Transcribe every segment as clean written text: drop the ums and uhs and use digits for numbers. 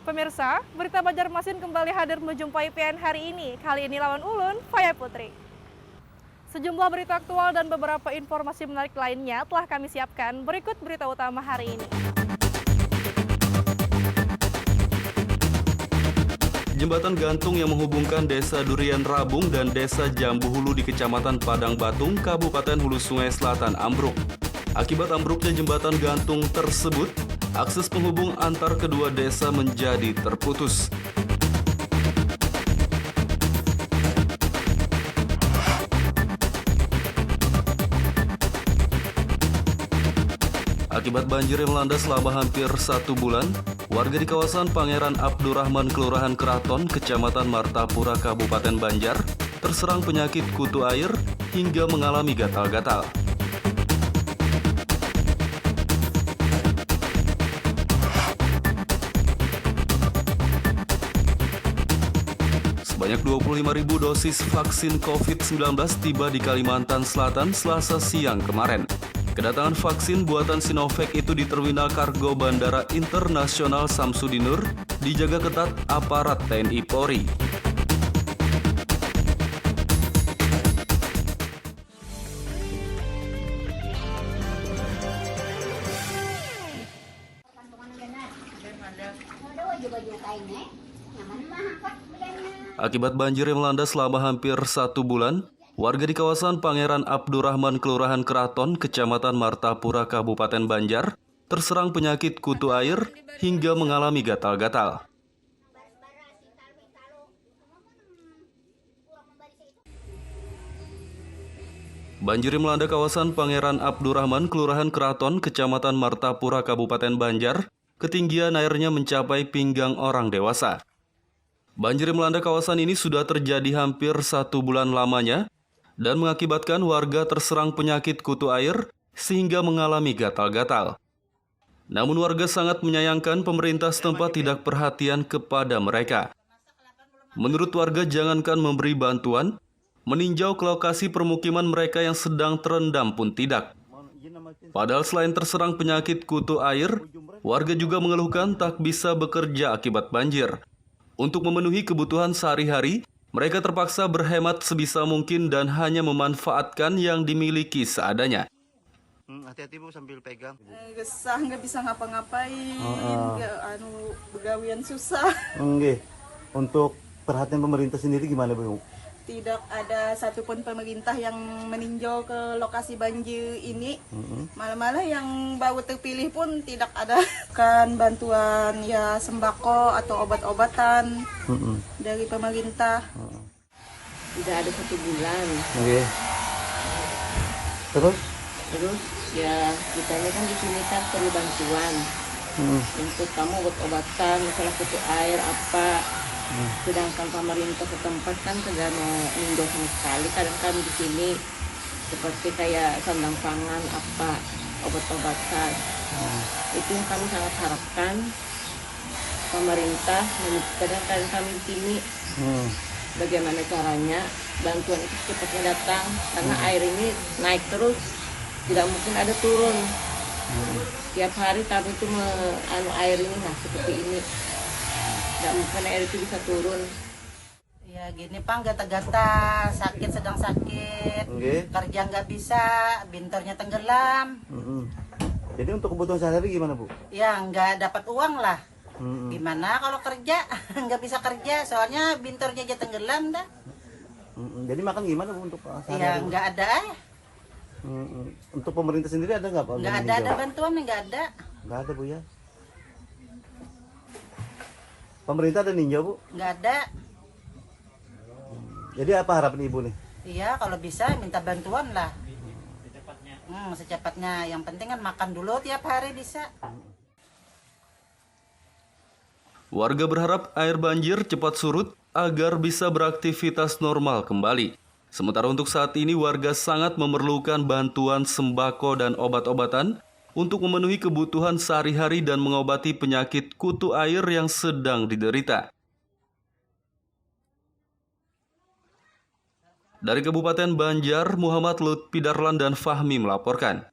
Pemirsa, berita Banjarmasin kembali hadir menjumpai PN hari ini. Kali ini lawan ulun, Faya Putri. Sejumlah berita aktual dan beberapa informasi menarik lainnya telah kami siapkan. Berikut berita utama hari ini. Jembatan gantung yang menghubungkan Desa Durian Rabung dan Desa Jambu Hulu di Kecamatan Padang Batung, Kabupaten Hulu Sungai Selatan ambruk. Akibat ambruknya jembatan gantung tersebut, akses penghubung antar kedua desa menjadi terputus. Akibat banjir yang melanda selama hampir 1 bulan, warga di kawasan Pangeran Abdurrahman, Kelurahan Keraton, Kecamatan Martapura, Kabupaten Banjar, terserang penyakit kutu air hingga mengalami gatal-gatal. Sebanyak 25.000 dosis vaksin COVID-19 tiba di Kalimantan Selatan Selasa siang kemarin. Kedatangan vaksin buatan Sinovac itu di Terminal Kargo Bandara Internasional Samsudinur dijaga ketat aparat TNI Polri. Akibat banjir yang melanda selama hampir 1 bulan, warga di kawasan Pangeran Abdurrahman, Kelurahan Keraton, Kecamatan Martapura, Kabupaten Banjar, terserang penyakit kutu air hingga mengalami gatal-gatal. Banjir yang melanda kawasan Pangeran Abdurrahman, Kelurahan Keraton, Kecamatan Martapura, Kabupaten Banjar, ketinggian airnya mencapai pinggang orang dewasa. Banjir yang melanda kawasan ini sudah terjadi hampir 1 bulan lamanya dan mengakibatkan warga terserang penyakit kutu air sehingga mengalami gatal-gatal. Namun warga sangat menyayangkan pemerintah setempat tidak perhatian kepada mereka. Menurut warga, jangankan memberi bantuan, meninjau ke lokasi permukiman mereka yang sedang terendam pun tidak. Padahal selain terserang penyakit kutu air, warga juga mengeluhkan tak bisa bekerja akibat banjir. Untuk memenuhi kebutuhan sehari-hari, mereka terpaksa berhemat sebisa mungkin dan hanya memanfaatkan yang dimiliki seadanya. Hati-hati Bu sambil pegang. Gesah, nggak bisa ngapa-ngapain, begawian susah. Oke. Untuk perhatian pemerintah sendiri gimana Bu? Tidak ada satupun pemerintah yang meninjau ke lokasi banjir ini. Malah-malah yang baru terpilih pun tidak ada kan bantuan ya sembako atau obat-obatan dari pemerintah. Tidak ada 1 bulan. Oke. Terus Ya kitanya kan di sini kan perlu bantuan untuk kamu obat-obatan, misalnya kutu air apa. Sedangkan pemerintah setempat kan tidak mau ninjau sama sekali. Kadang kami di sini seperti kayak sandang pangan apa obat-obatan. Itu yang kami sangat harapkan pemerintah kadang-kadang kami di sini bagaimana caranya bantuan itu cepatnya datang karena air ini naik terus, tidak mungkin ada turun. Tiap hari kami itu air ini seperti ini. Tidak mungkin air itu bisa turun. Ya gini Pak, gata-gata, sakit sedang sakit, kerja nggak bisa, bintornya tenggelam. Jadi untuk kebutuhan sehari-hari gimana Bu? Ya nggak dapat uang lah. Gimana kalau kerja? Nggak bisa kerja, soalnya bintornya aja tenggelam dah. Jadi makan gimana Bu untuk sehari-hari? Ya nggak ada. Untuk pemerintah sendiri ada nggak Pak? Nggak ada bantuan, nggak ada. Nggak ada Bu ya? Pemerintah ada ninjau Bu? Nggak ada. Jadi apa harapan Ibu nih? Iya kalau bisa minta bantuan lah. Secepatnya. Yang penting kan makan dulu tiap hari bisa. Warga berharap air banjir cepat surut agar bisa beraktivitas normal kembali. Sementara untuk saat ini warga sangat memerlukan bantuan sembako dan obat-obatan untuk memenuhi kebutuhan sehari-hari dan mengobati penyakit kutu air yang sedang diderita. Dari Kabupaten Banjar, Muhammad Lutfi Darlan dan Fahmi melaporkan.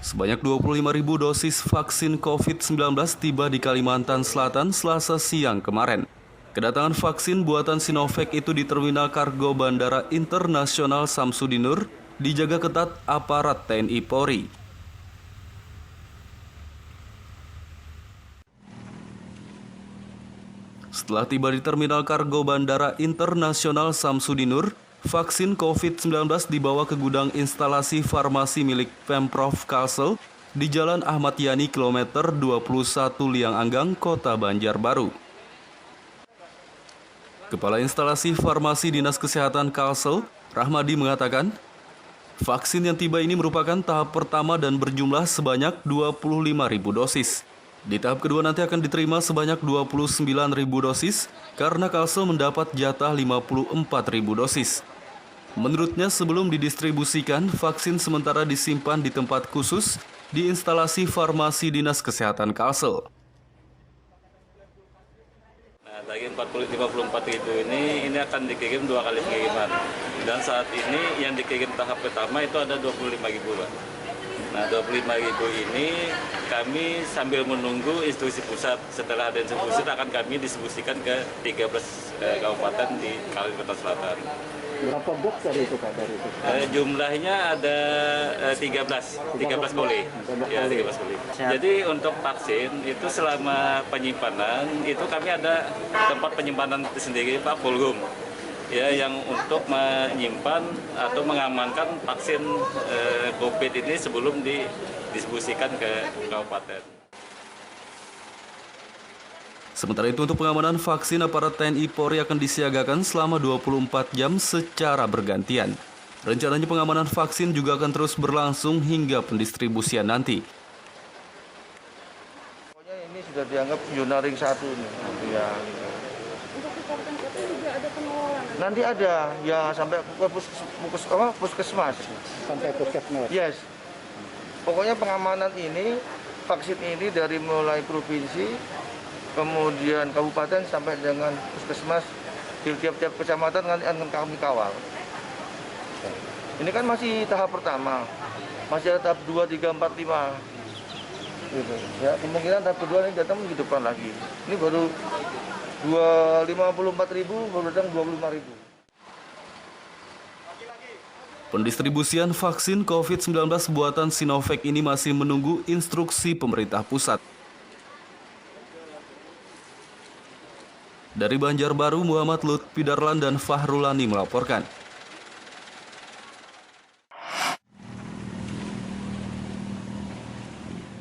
Sebanyak 25.000 dosis vaksin COVID-19 tiba di Kalimantan Selatan Selasa siang kemarin. Kedatangan vaksin buatan Sinovac itu di Terminal Kargo Bandara Internasional Samsudinur dijaga ketat aparat TNI Polri. Setelah tiba di Terminal Kargo Bandara Internasional Samsudinur, vaksin COVID-19 dibawa ke gudang instalasi farmasi milik Pemprov Kalsel di Jalan Ahmad Yani kilometer 21 Liang Anggang, Kota Banjarbaru. Kepala Instalasi Farmasi Dinas Kesehatan Kalsel, Rahmadi mengatakan, vaksin yang tiba ini merupakan tahap pertama dan berjumlah sebanyak 25.000 dosis. Di tahap kedua nanti akan diterima sebanyak 29.000 dosis karena Kalsel mendapat jatah 54.000 dosis. Menurutnya sebelum didistribusikan, vaksin sementara disimpan di tempat khusus di instalasi farmasi Dinas Kesehatan Kalsel. Nah, lagi 54.000 ini akan dikirim 2 kali pengiriman. Dan saat ini yang dikirim tahap pertama itu ada 25.000, Pak. Nah, 25.000 ini kami sambil menunggu instruksi pusat. Setelah ada instruksi pusat akan kami distribusikan ke 13 kabupaten di Kalimantan Selatan. Berapa box dari itu Kak? Jumlahnya ada 13 koli. Ya, 13 koli. Jadi untuk vaksin itu selama penyimpanan itu kami ada tempat penyimpanan sendiri, Pak, Polhum. Ya, yang untuk menyimpan atau mengamankan vaksin COVID ini sebelum didistribusikan ke kabupaten. Sementara itu untuk pengamanan vaksin, aparat TNI Polri akan disiagakan selama 24 jam secara bergantian. Rencananya pengamanan vaksin juga akan terus berlangsung hingga pendistribusian nanti. Pokoknya ini sudah dianggap zona ring 1 nih. Ya. Untuk di Kabupaten Kota juga ada pengelolaan? Nanti ada, ya sampai ke puskesmas. Sampai puskesmas. Yes. Pokoknya pengamanan ini, vaksin ini dari mulai provinsi, kemudian kabupaten sampai dengan puskesmas di tiap-tiap kecamatan nanti akan kami kawal. Ini kan masih tahap pertama, masih ada tahap 2, 3, 4, 5. Gitu. Ya, kemungkinan tahap kedua ini datang minggu depan lagi. Ini baru 54.000, baru datang 25.000. Pendistribusian vaksin COVID-19 buatan Sinovac ini masih menunggu instruksi pemerintah pusat. Dari Banjarbaru, Muhammad Lutfi Darlan dan Fahrulani melaporkan.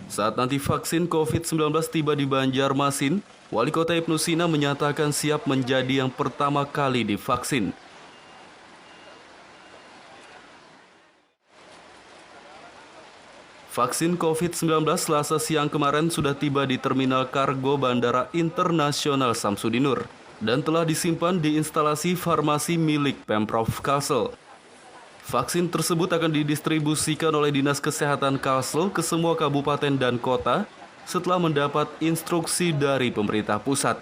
Saat nanti vaksin COVID-19 tiba di Banjarmasin, Wali Kota Ibnu Sina menyatakan siap menjadi yang pertama kali divaksin. Vaksin COVID-19 Selasa siang kemarin sudah tiba di Terminal Kargo Bandara Internasional Samsudinur dan telah disimpan di instalasi farmasi milik Pemprov Kalsel. Vaksin tersebut akan didistribusikan oleh Dinas Kesehatan Kalsel ke semua kabupaten dan kota setelah mendapat instruksi dari pemerintah pusat.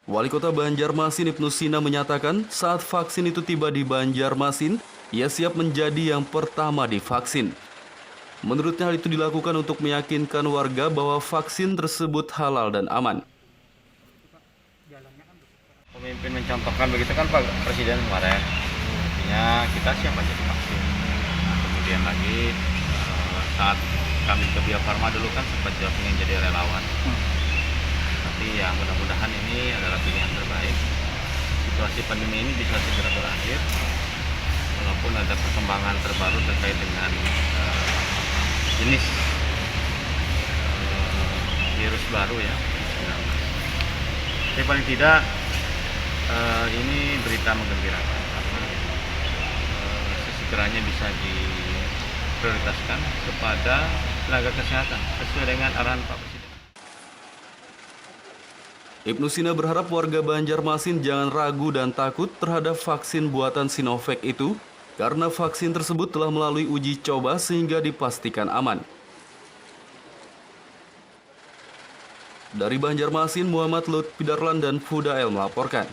Wali Kota Banjarmasin Ibnu Sina menyatakan saat vaksin itu tiba di Banjarmasin, ia siap menjadi yang pertama divaksin. Menurutnya hal itu dilakukan untuk meyakinkan warga bahwa vaksin tersebut halal dan aman. Pemimpin mencontohkan begitu kan Pak Presiden kemarin. Artinya kita siap aja divaksin. Nah, kemudian lagi saat kami ke Bio Farma dulu kan sempat ingin jadi relawan. Tapi ya mudah-mudahan ini adalah pilihan terbaik. Situasi pandemi ini bisa segera berakhir. Walaupun ada perkembangan terbaru terkait dengan jenis virus baru ya. Tapi paling tidak ini berita menggembirakan karena sesegeranya bisa diprioritaskan kepada tenaga kesehatan sesuai dengan arahan Pak Presiden. Ibnu Sina berharap warga Banjarmasin jangan ragu dan takut terhadap vaksin buatan Sinovac itu karena vaksin tersebut telah melalui uji coba sehingga dipastikan aman. Dari Banjarmasin, Muhammad Lutfi Darlan dan Fudael melaporkan.